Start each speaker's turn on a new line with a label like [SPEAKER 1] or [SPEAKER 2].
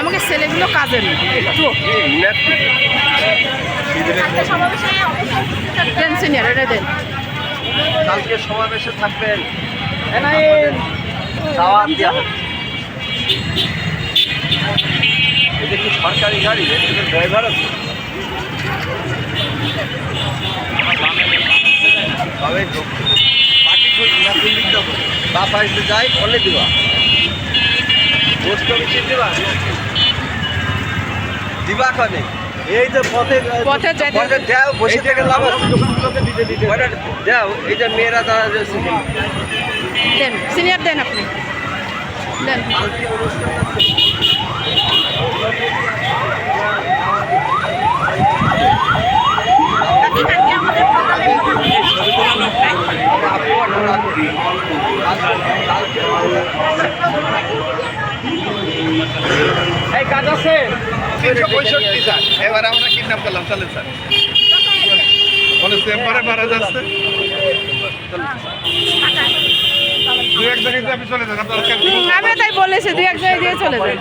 [SPEAKER 1] আমাকে ছেলেগুলো কাজে একটু দেন সিনিয়র এটা দেন।
[SPEAKER 2] কালকে সমাবেশে থাকবেন, দাওয়াত দেওয়া হবে। এটা কি সরকারি গাড়ি? ড্রাইভার আছে? পার্টি বাপ আসতে যাই বলে দিবা, পোস্ট অফিসে দিবা, দিবা কানে এই যে পথে
[SPEAKER 1] পথে
[SPEAKER 2] যাও, বসে থেকে লাভ যাও। এই যে মেয়েরা তারা
[SPEAKER 1] দেন সিনিয়র দেন, আপনি দেন।
[SPEAKER 2] এই কাজ আছে
[SPEAKER 3] 365 স্যার। এবার আমরা কিডন্যাপ করলাম, চলেন স্যার। বলে চেম্বারে মারা যাচ্ছে, দু এক জায়গায় আপনি চলে যান, আপনার
[SPEAKER 1] আমি তাই বলেছি 2-1 জায়গায় দিয়ে চলে যাই।